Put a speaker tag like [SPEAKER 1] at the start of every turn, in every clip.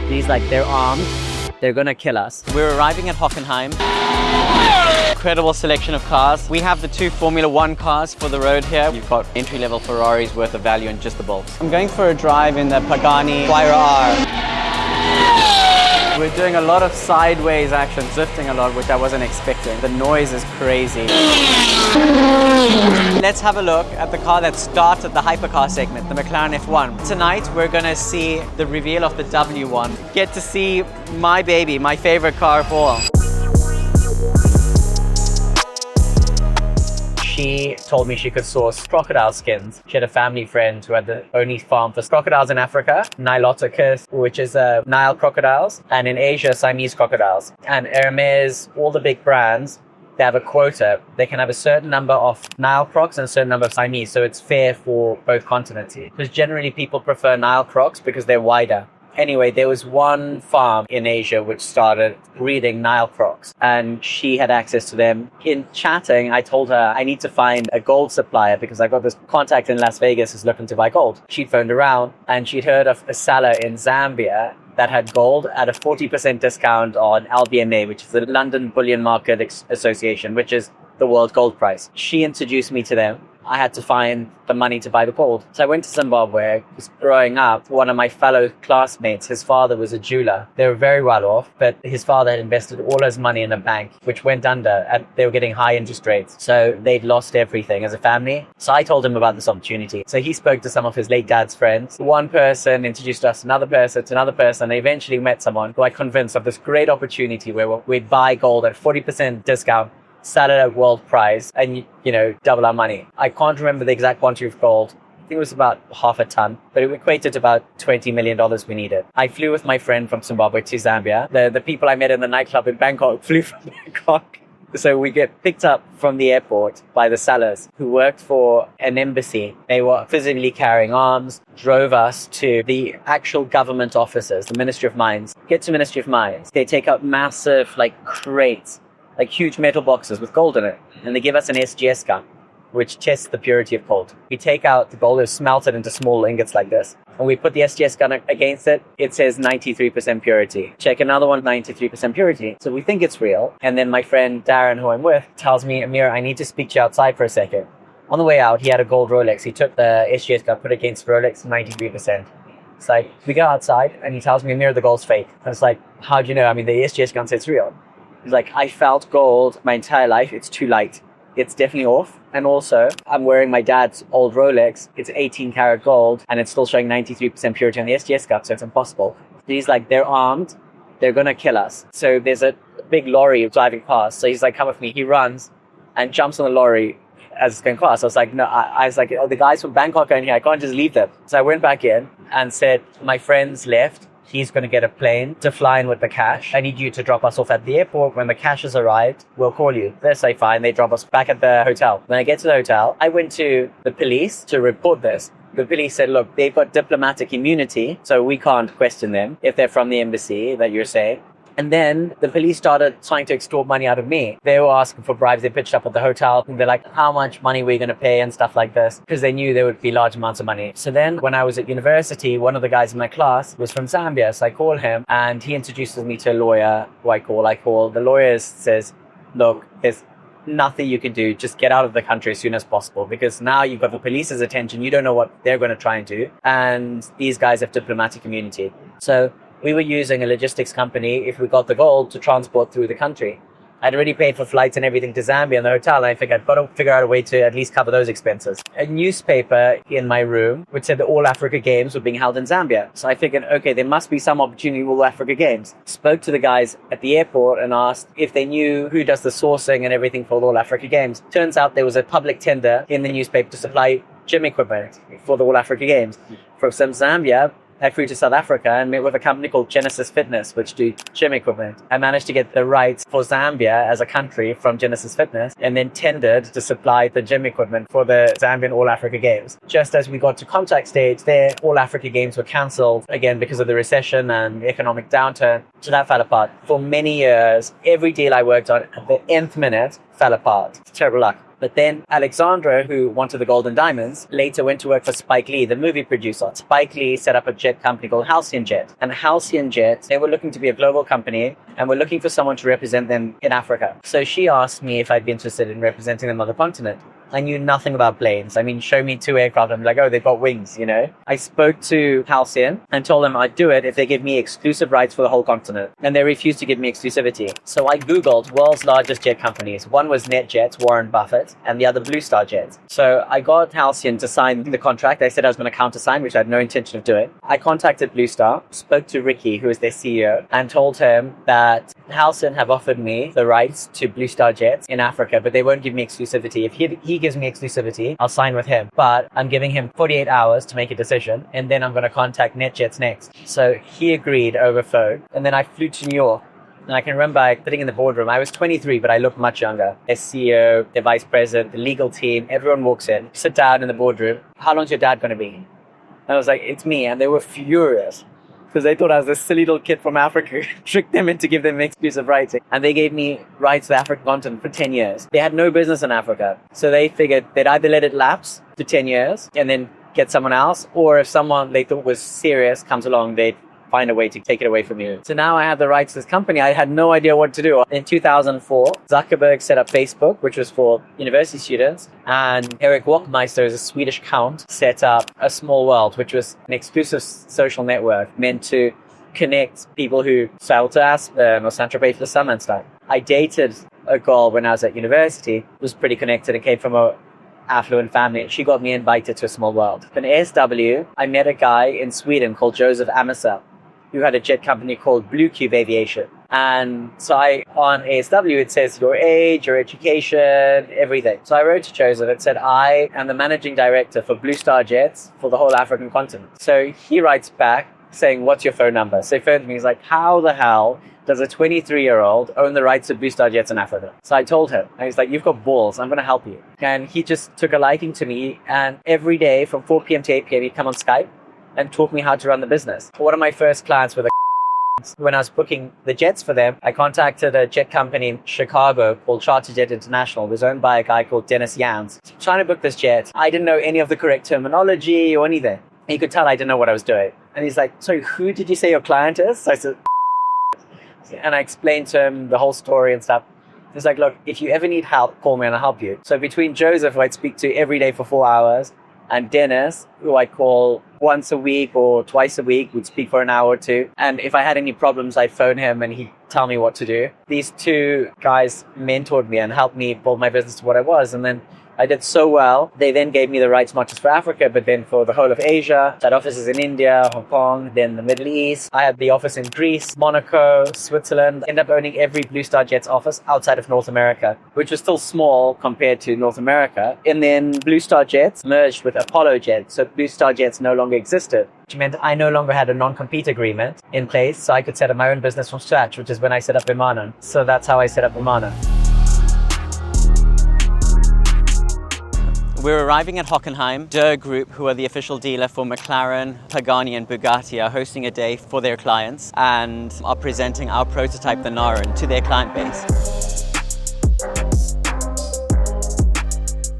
[SPEAKER 1] He's like, they're armed. They're gonna kill us. We're arriving at Hockenheim. Incredible selection of cars. We have the 2 Formula 1 cars for the road here. You've got entry-level Ferraris worth of value in just the bolts. I'm going for a drive in the Pagani Huayra R. We're doing a lot of sideways action, drifting a lot, which I wasn't expecting. The noise is crazy. Let's have a look at the car that started the hypercar segment, the McLaren F1. Tonight, we're gonna see the reveal of the W1. Get to see my baby, my favorite car of all. She told me she could source crocodile skins. She had a family friend who had the only farm for crocodiles in Africa, Niloticus, which is Nile crocodiles, and in Asia, Siamese crocodiles. And Hermes, all the big brands, they have a quota. They can have a certain number of Nile crocs and a certain number of Siamese, so it's fair for both continents. Because generally people prefer Nile crocs because they're wider. Anyway, there was one farm in Asia which started breeding Nile crocs, and she had access to them. In chatting, I told her I need to find a gold supplier because I got this contact in Las Vegas who's looking to buy gold. She'd phoned around and she'd heard of a seller in Zambia that had gold at a 40% discount on LBMA, which is the London Bullion Market Association, which is the world gold price. She introduced me to them. I had to find the money to buy the gold. So I went to Zimbabwe. Because growing up, one of my fellow classmates, his father was a jeweler. They were very well off, but his father had invested all his money in a bank, which went under, and they were getting high interest rates. So they'd lost everything as a family. So I told him about this opportunity. So he spoke to some of his late dad's friends. One person introduced us to another person, and eventually met someone who I convinced of this great opportunity where we'd buy gold at 40% discount, sell it at world price, and double our money. I can't remember the exact quantity of gold. I think it was about half a ton, but it equated to about $20 million we needed. I flew with my friend from Zimbabwe to Zambia. The people I met in the nightclub in Bangkok flew from Bangkok. So we get picked up from the airport by the sellers who worked for an embassy. They were physically carrying arms, drove us to the actual government offices, the Ministry of Mines. Get to Ministry of Mines. They take out massive crates, huge metal boxes with gold in it. And they give us an SGS gun, which tests the purity of gold. We take out the gold, is smelted into small ingots like this. And we put the SGS gun against it. It says 93% purity. Check another one, 93% purity. So we think it's real. And then my friend Darren, who I'm with, tells me, Ameerh, I need to speak to you outside for a second. On the way out, he had a gold Rolex. He took the SGS gun, put it against Rolex, 93%. It's like, we go outside and he tells me, Ameerh, the gold's fake. And it's like, how do you know? I mean, the SGS gun says it's real. He's like, I felt gold my entire life. It's too light. It's definitely off. And also, I'm wearing my dad's old Rolex. It's 18 karat gold, and it's still showing 93% purity on the SGS gun, so it's impossible. He's like, they're armed. They're going to kill us. So there's a big lorry driving past. So he's like, come with me. He runs and jumps on the lorry as it's going past. I was like, no, I was like, oh, the guys from Bangkok are in here. I can't just leave them. So I went back in and said, my friend's left. He's going to get a plane to fly in with the cash. I need you to drop us off at the airport. When the cash has arrived, we'll call you. They say fine. They drop us back at the hotel. When I get to the hotel, I went to the police to report this. The police said, look, they've got diplomatic immunity, so we can't question them if they're from the embassy that you're saying. And then the police started trying to extort money out of me. They were asking for bribes. They pitched up at the hotel. And they're like, how much money were you going to pay and stuff like this? Because they knew there would be large amounts of money. So then when I was at university, one of the guys in my class was from Zambia. So I call him and he introduces me to a lawyer who I call. The lawyer says, look, there's nothing you can do. Just get out of the country as soon as possible, because now you've got the police's attention. You don't know what they're going to try and do. And these guys have diplomatic immunity. So we were using a logistics company, if we got the gold, to transport through the country. I'd already paid for flights and everything to Zambia and the hotel, and I figured I've got to figure out a way to at least cover those expenses. A newspaper in my room which said that all Africa Games were being held in Zambia. So I figured, okay, there must be some opportunity with all Africa Games. Spoke to the guys at the airport and asked if they knew who does the sourcing and everything for the All Africa Games. Turns out there was a public tender in the newspaper to supply gym equipment for the All Africa Games. From Zambia, I flew to South Africa and met with a company called Genesis Fitness, which do gym equipment. I managed to get the rights for Zambia as a country from Genesis Fitness, and then tendered to supply the gym equipment for the Zambian All Africa Games. Just as we got to contract stage, their All Africa Games were cancelled again because of the recession and economic downturn. So that fell apart. For many years, every deal I worked on at the nth minute fell apart. It's terrible luck. But then Alexandra, who wanted the Golden Diamonds, later went to work for Spike Lee, the movie producer. Spike Lee set up a jet company called Halcyon Jet. And Halcyon Jet, they were looking to be a global company and were looking for someone to represent them in Africa. So she asked me if I'd be interested in representing them on the continent. I knew nothing about planes. I mean, show me 2 aircraft. I'm like, oh, they've got wings, you know? I spoke to Halcyon and told them I'd do it if they give me exclusive rights for the whole continent. And they refused to give me exclusivity. So I Googled world's largest jet companies. One was NetJets, Warren Buffett, and the other Blue Star Jets. So I got Halcyon to sign the contract. I said I was going to countersign, which I had no intention of doing. I contacted Blue Star, spoke to Ricky, who is their CEO, and told him that Halcyon have offered me the rights to Blue Star Jets in Africa, but they won't give me exclusivity. If he gives me exclusivity, I'll sign with him. But I'm giving him 48 hours to make a decision, and then I'm going to contact NetJets next. So he agreed over phone, and then I flew to New York. And I can remember sitting in the boardroom. I was 23, but I looked much younger. Their CEO, their vice president, the legal team, everyone walks in, sit down in the boardroom. How long's your dad going to be? And I was like, it's me. And they were furious because they thought I was a silly little kid from Africa, tricked them into give them exclusive rights. And they gave me rights to the African continent for 10 years. They had no business in Africa. So they figured they'd either let it lapse to 10 years and then get someone else, or if someone they thought was serious comes along, they'd find a way to take it away from you. So now I have the rights to this company. I had no idea what to do. In 2004, Zuckerberg set up Facebook, which was for university students, and Eric Walkmeister, as a Swedish count, set up A Small World, which was an exclusive social network meant to connect people who sail to Aspen or Saint-Tropez for the summer and stuff. I dated a girl when I was at university, was pretty connected and came from a affluent family. She got me invited to A Small World. In ASW, I met a guy in Sweden called Joseph Amersell, who had a jet company called Blue Cube Aviation. And so on ASW, it says your age, your education, everything. So I wrote to Joseph and said, I am the managing director for Blue Star Jets for the whole African continent. So he writes back saying, what's your phone number? So he phoned me. He's like, how the hell does a 23-year-old own the rights to Blue Star Jets in Africa? So I told him, and he's like, you've got balls. I'm going to help you. And he just took a liking to me. And every day from 4 p.m. to 8 p.m., he'd come on Skype and taught me how to run the business. One of my first clients were when I was booking the jets for them, I contacted a jet company in Chicago called Charter Jet International. It was owned by a guy called Dennis Yans. Trying to book this jet, I didn't know any of the correct terminology or anything. He could tell I didn't know what I was doing. And he's like, sorry, who did you say your client is? So I said, and I explained to him the whole story and stuff. He's like, look, if you ever need help, call me and I'll help you. So between Joseph, who I'd speak to every day for 4 hours, and Dennis, who I call once a week or twice a week, would speak for an hour or two. And if I had any problems, I'd phone him and he'd tell me what to do. These two guys mentored me and helped me build my business to what I was. And then I did so well. They then gave me the rights not just for Africa, but then for the whole of Asia. Had offices in India, Hong Kong, then the Middle East. I had the office in Greece, Monaco, Switzerland. Ended up owning every Blue Star Jets office outside of North America, which was still small compared to North America. And then Blue Star Jets merged with Apollo Jets. So Blue Star Jets no longer existed, which meant I no longer had a non-compete agreement in place. So I could set up my own business from scratch, which is when I set up Vimana. So that's how I set up Vimana. We're arriving at Hockenheim. Der Group, who are the official dealer for McLaren, Pagani and Bugatti, are hosting a day for their clients and are presenting our prototype, the Naran, to their client base.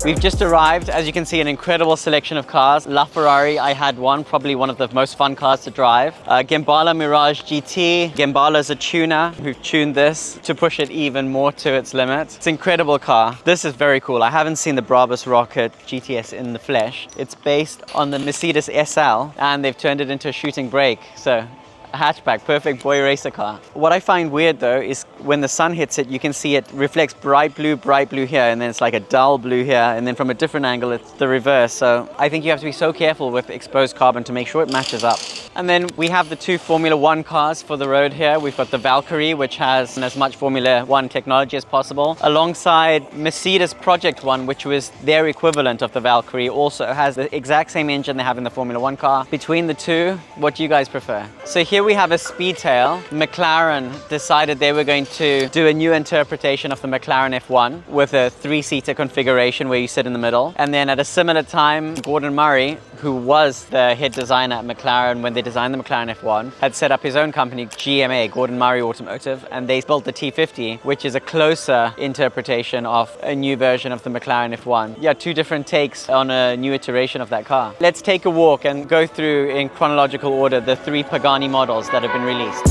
[SPEAKER 1] We've just arrived. As you can see, an incredible selection of cars. LaFerrari, I had one, probably one of the most fun cars to drive. Gembala Mirage GT. Gembala's a tuner who've tuned this to push it even more to its limit. It's an incredible car. This is very cool. I haven't seen the Brabus Rocket GTS in the flesh. It's based on the Mercedes SL and they've turned it into a shooting brake. So a hatchback, perfect boy racer car. What I find weird though is when the sun hits it, you can see it reflects bright blue here, and then it's like a dull blue here, and then from a different angle it's the reverse. So I think you have to be so careful with exposed carbon to make sure it matches up. And then we have the two Formula One cars for the road here. We've got the Valkyrie, which has as much Formula One technology as possible, alongside Mercedes Project One, which was their equivalent of the Valkyrie, also has the exact same engine they have in the Formula One car. Between the two, what do you guys prefer? So here we have a Speedtail. McLaren decided they were going to do a new interpretation of the McLaren F1 with a 3-seater configuration where you sit in the middle. And then at a similar time, Gordon Murray who was the head designer at McLaren when they designed the McLaren F1, had set up his own company, GMA, Gordon Murray Automotive, and they built the T50, which is a closer interpretation of a new version of the McLaren F1. Yeah, two different takes on a new iteration of that car. Let's take a walk and go through in chronological order the 3 Pagani models that have been released.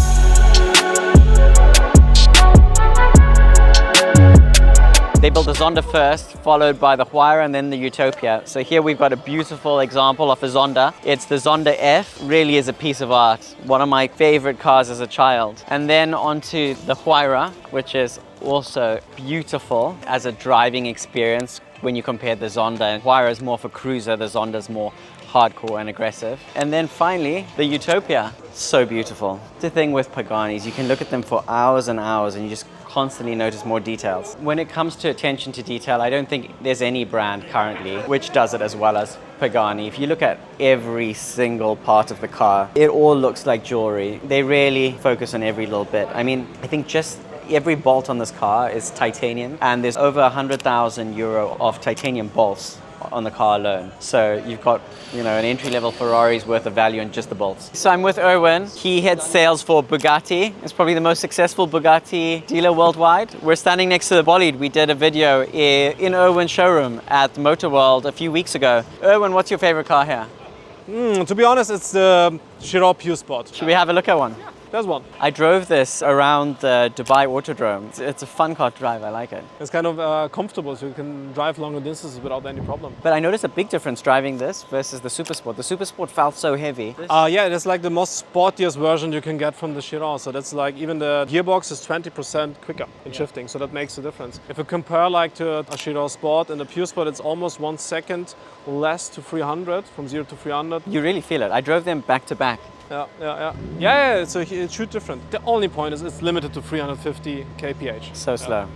[SPEAKER 1] They built the Zonda first, followed by the Huayra and then the Utopia. So here we've got a beautiful example of a Zonda. It's the Zonda F, really is a piece of art. One of my favorite cars as a child. And then onto the Huayra, which is also beautiful as a driving experience when you compare the Zonda. And Huayra is more for cruiser, the Zonda is more hardcore and aggressive. And then finally, the Utopia. So beautiful. The thing with Paganis, you can look at them for hours and hours and you just constantly notice more details. When it comes to attention to detail, I don't think there's any brand currently which does it as well as Pagani. If you look at every single part of the car, it all looks like jewelry. They really focus on every little bit. I mean, I think just every bolt on this car is titanium, and there's over 100,000 euro of titanium bolts on the car alone. So you've got, an entry-level Ferrari's worth of value in just the bolts. So I'm with Erwin. He heads sales for Bugatti. It's probably the most successful Bugatti dealer worldwide. We're standing next to the bolide. We did a video in Erwin's showroom at Motor World a few weeks ago. Erwin, what's your favorite car here?
[SPEAKER 2] To be honest, it's the Chiron Pure Sport.
[SPEAKER 1] Should we have a look at one?
[SPEAKER 2] There's one.
[SPEAKER 1] I drove this around the Dubai Autodrome. It's a fun car to drive, I like it.
[SPEAKER 2] It's kind of comfortable, so you can drive longer distances without any problem.
[SPEAKER 1] But I noticed a big difference driving this versus the Supersport. The Supersport felt so heavy.
[SPEAKER 2] Yeah, it's like the most sportiest version you can get from the Chiron. So that's like, even the gearbox is 20% quicker in shifting, so that makes a difference. If you compare like to a Chiron Sport and the Pure Sport, it's almost 1 second less to 300, from 0 to 300.
[SPEAKER 1] You really feel it. I drove them back to back.
[SPEAKER 2] Yeah, it's huge different. The only point is it's limited to 350 kph.
[SPEAKER 1] So slow.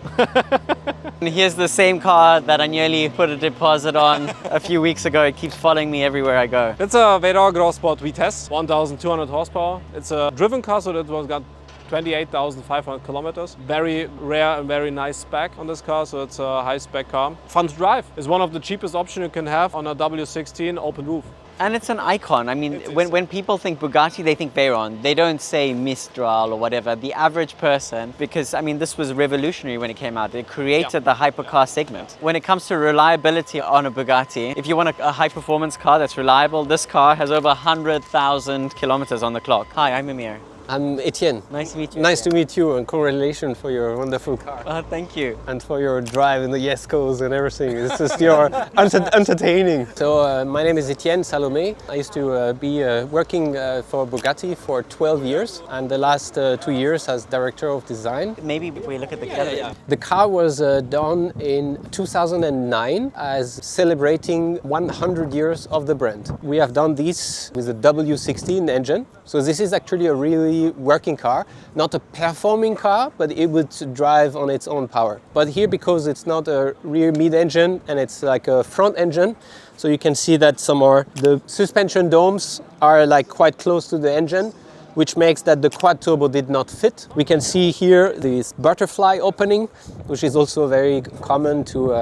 [SPEAKER 1] And here's the same car that I nearly put a deposit on a few weeks ago. It keeps following me everywhere I go.
[SPEAKER 2] It's a Veyron Gros Sport Vitesse, 1,200 horsepower. It's a driven car, so that was got 28,500 kilometers. Very rare and very nice spec on this car, so it's a high spec car. Fun to drive. It's one of the cheapest options you can have on a W16 open roof.
[SPEAKER 1] And it's an icon. I mean, when people think Bugatti, they think Veyron. They don't say Mistral or whatever. The average person, because I mean, this was revolutionary when it came out. It created the hypercar segment. When it comes to reliability on a Bugatti, if you want a high performance car that's reliable, this car has over 100,000 kilometers on the clock. Hi, I'm Ameerh.
[SPEAKER 3] I'm Etienne.
[SPEAKER 1] Nice to meet you.
[SPEAKER 3] Nice to meet you, and congratulations for your wonderful car.
[SPEAKER 1] Thank you.
[SPEAKER 3] And for your drive in the Yes Coast and everything. It's just your entertaining. So my name is Etienne Salomé. I used to be working for Bugatti for 12 years, and the last 2 years as director of design.
[SPEAKER 1] Maybe before we look at the car.
[SPEAKER 3] The car was done in 2009 as celebrating 100 years of the brand. We have done this with a W16 engine. So this is actually a really working car, not a performing car, but it would drive on its own power. But here, because it's not a rear mid-engine and it's like a front engine, so you can see that the suspension domes are like quite close to the engine, which makes that the quad turbo did not fit. We can see here this butterfly opening, which is also very common to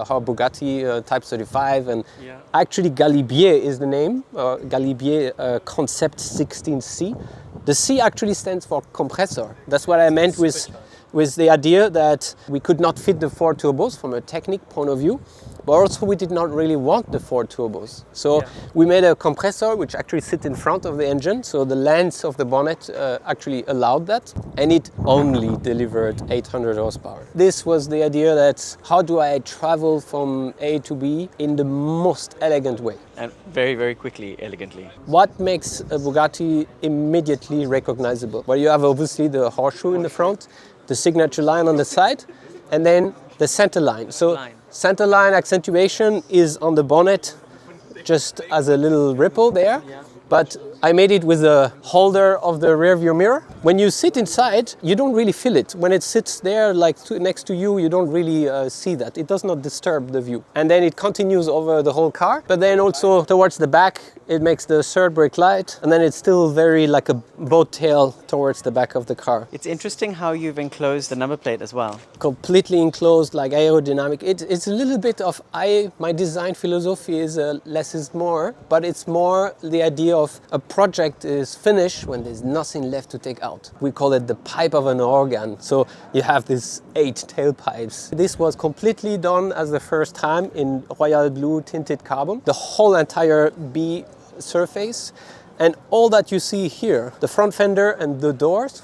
[SPEAKER 3] how Bugatti Type 35, and actually Galibier is the name, Galibier Concept 16C. The C actually stands for compressor. That's what I meant with the idea that we could not fit the 4 turbos from a technique point of view, but also we did not really want the 4 turbos. So we made a compressor which actually sits in front of the engine, so the length of the bonnet actually allowed that, and it only delivered 800 horsepower. This was the idea that how do I travel from A to B in the most elegant way?
[SPEAKER 1] And very, very quickly, elegantly.
[SPEAKER 3] What makes a Bugatti immediately recognizable? Well, you have obviously the horseshoe in the front, the signature line on the side, and then the center line. So center line accentuation is on the bonnet, just as a little ripple there. But I made it with a holder of the rear view mirror. When you sit inside, you don't really feel it. When it sits there like next to you, you don't really see that. It does not disturb the view. And then it continues over the whole car. But then also towards the back, it makes the third brake light. And then it's still very like a boat tail towards the back of the car.
[SPEAKER 4] It's interesting how you've enclosed the number plate as well.
[SPEAKER 3] Completely enclosed, like aerodynamic. It's a little bit of, my design philosophy is less is more, but it's more the idea of a project is finished when there's nothing left to take out. We call it the pipe of an organ. So you have these 8 tailpipes. This was completely done as the first time in royal blue tinted carbon. The whole entire B surface, and all that you see here, the front fender and the doors,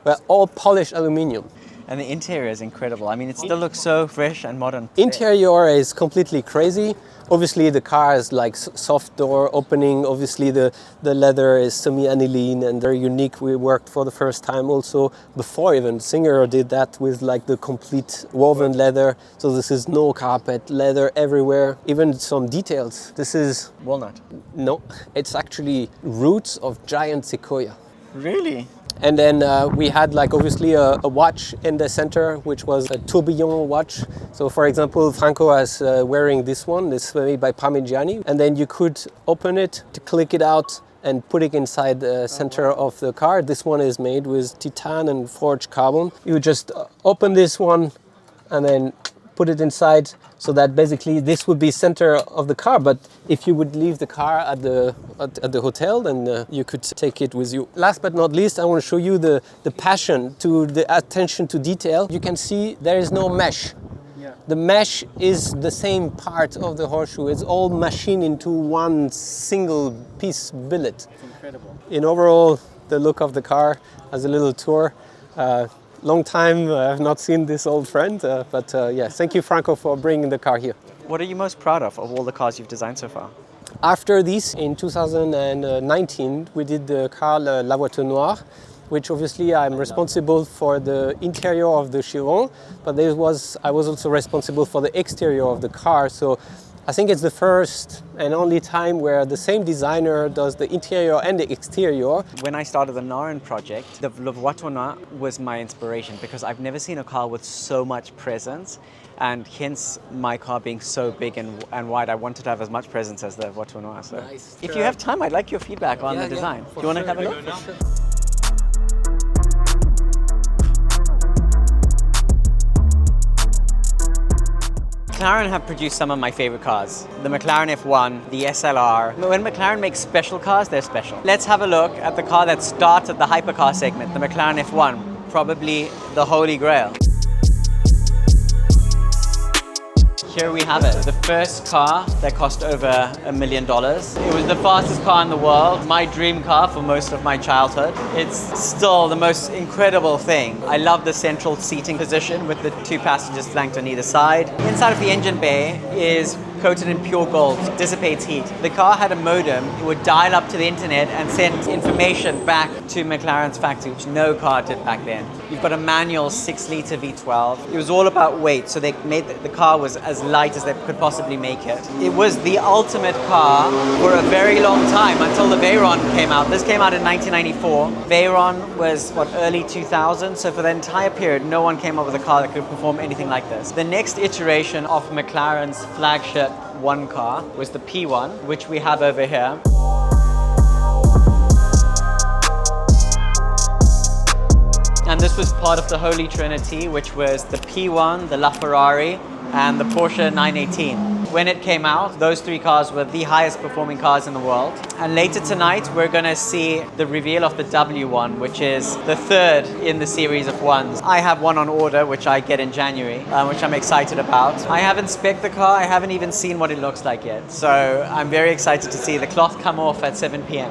[SPEAKER 3] were all polished aluminum.
[SPEAKER 4] And the interior is incredible. I mean, it still looks so fresh and modern.
[SPEAKER 3] Interior is completely crazy. Obviously the car is like soft door opening. Obviously the leather is semi-aniline and very unique. We worked for the first time also before even Singer did that with like the complete woven leather. So this is no carpet, leather everywhere, even some details. This is...
[SPEAKER 4] Walnut.
[SPEAKER 3] No, it's actually roots of giant sequoia.
[SPEAKER 4] Really?
[SPEAKER 3] And then we had like obviously a watch in the center, which was a tourbillon watch. So for example, Franco was wearing this one, this made by Parmigiani. And then you could open it to click it out and put it inside the center of the car. This one is made with titan and forged carbon. You just open this one and then put it inside, so that basically this would be center of the car. But if you would leave the car at the hotel, then you could take it with you. Last but not least, I want to show you the passion, to the attention to detail. You can see there is no mesh. Yeah. The mesh is the same part of the horseshoe. It's all machined into one single piece billet.
[SPEAKER 4] It's incredible.
[SPEAKER 3] In overall, the look of the car as a little tour. Long time I've not seen this old friend, but yeah, thank you Franco for bringing the car here.
[SPEAKER 4] What are you most proud of all the cars you've designed so far?
[SPEAKER 3] After this, in 2019, we did the car La Voiture Noire, which obviously I'm responsible for the interior of the Chiron, but I was also responsible for the exterior of the car. So I think it's the first and only time where the same designer does the interior and the exterior.
[SPEAKER 4] When I started the Naran project, the La Voiture Noire was my inspiration because I've never seen a car with so much presence, and hence my car being so big and wide. I wanted to have as much presence as the Voiture Noire. So
[SPEAKER 3] Nice.
[SPEAKER 4] if you have time, I'd like your feedback on the design. Do you want to have a look?
[SPEAKER 3] Sure.
[SPEAKER 4] McLaren have produced some of my favorite cars. The McLaren F1, the SLR. When McLaren makes special cars, they're special. Let's have a look at the car that starts at the hypercar segment, the McLaren F1, probably the holy grail. Here we have it, the first car that cost over $1 million. It was the fastest car in the world, my dream car for most of my childhood. It's still the most incredible thing. I love the central seating position with the 2 passengers flanked on either side. Inside of the engine bay is coated in pure gold, dissipates heat. The car had a modem. It would dial up to the internet and send information back to McLaren's factory, which no car did back then. You've got a manual 6-litre V12. It was all about weight, so they made the car was as light as they could possibly make it. It was the ultimate car for a very long time until the Veyron came out. This came out in 1994. Veyron was, early 2000, so for the entire period, no one came up with a car that could perform anything like this. The next iteration of McLaren's flagship one car was the P1, which we have over here. And this was part of the Holy Trinity, which was the P1, the LaFerrari, and the Porsche 918. When it came out, those 3 cars were the highest performing cars in the world. And later tonight, we're going to see the reveal of the W1, which is the 3rd in the series of ones. I have one on order, which I get in January, which I'm excited about. I haven't spec'd the car. I haven't even seen what it looks like yet. So I'm very excited to see the cloth come off at 7 p.m.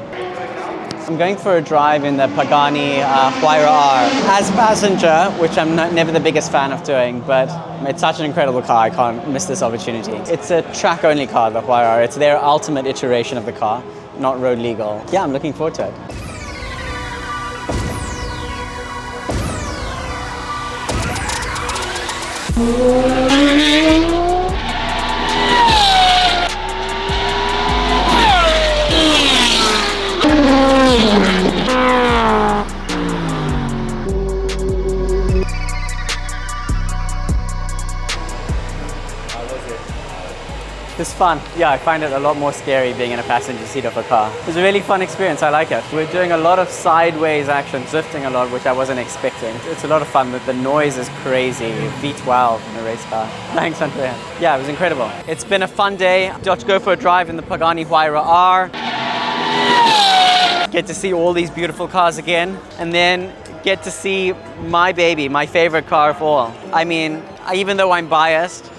[SPEAKER 4] I'm going for a drive in the Pagani Huayra R as passenger, which I'm never the biggest fan of doing, but it's such an incredible car, I can't miss this opportunity. It's a track-only car, the Huayra R. It's their ultimate iteration of the car, not road legal. Yeah, I'm looking forward to it. It's fun. Yeah, I find it a lot more scary being in a passenger seat of a car. It's a really fun experience. I like it. We're doing a lot of sideways action, drifting a lot, which I wasn't expecting. It's a lot of fun. The noise is crazy. V12 in a race car. Thanks, Andrea. Yeah, it was incredible. It's been a fun day. Got to go for a drive in the Pagani Huayra R. Get to see all these beautiful cars again. And then get to see my baby, my favorite car of all. I mean, even though I'm biased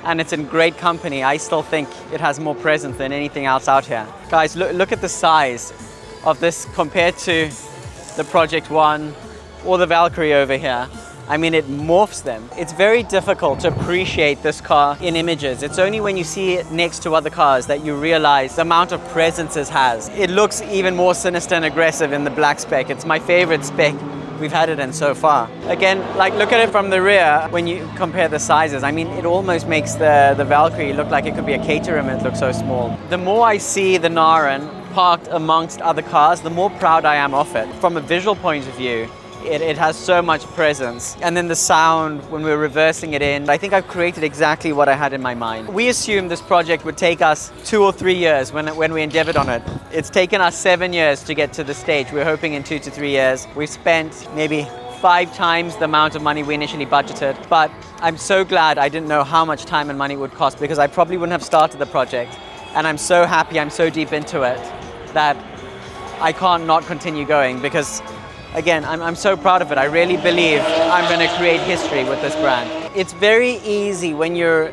[SPEAKER 4] and it's in great company, I still think it has more presence than anything else out here. Guys, look at the size of this compared to the Project One or the Valkyrie over here. I mean, it morphs them. It's very difficult to appreciate this car in images. It's only when you see it next to other cars that you realize the amount of presence it has. It looks even more sinister and aggressive in the black spec. It's my favorite spec we've had it in so far. Again, like look at it from the rear when you compare the sizes. I mean, it almost makes the Valkyrie look like it could be a Caterham. It looks so small. The more I see the Naran parked amongst other cars, the more proud I am of it. From a visual point of view, it has so much presence. And then the sound when we're reversing it in, I think I've created exactly what I had in my mind. We assumed this project would take us 2 or 3 years when we endeavored on it. It's taken us 7 years to get to the stage. We're hoping in 2 to 3 years. We've spent maybe 5 times the amount of money we initially budgeted. But I'm so glad I didn't know how much time and money it would cost, because I probably wouldn't have started the project. And I'm so happy, I'm so deep into it that I can't not continue going, because again, I'm so proud of it. I really believe I'm going to create history with this brand. It's very easy when you're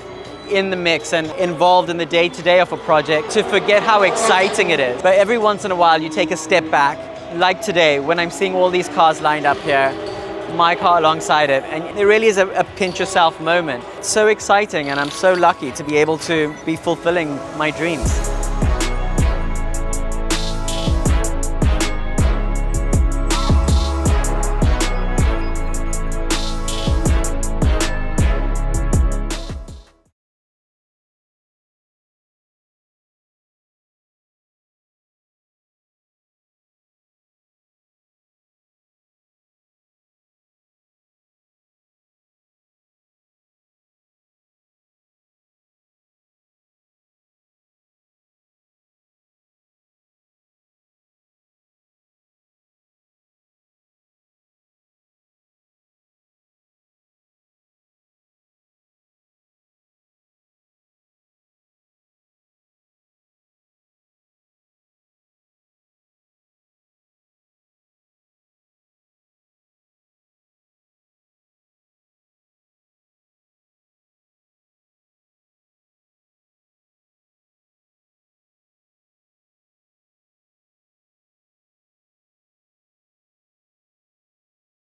[SPEAKER 4] in the mix and involved in the day-to-day of a project to forget how exciting it is. But every once in a while you take a step back, like today when I'm seeing all these cars lined up here, my car alongside it, and it really is a pinch yourself moment. It's so exciting, and I'm so lucky to be able to be fulfilling my dreams.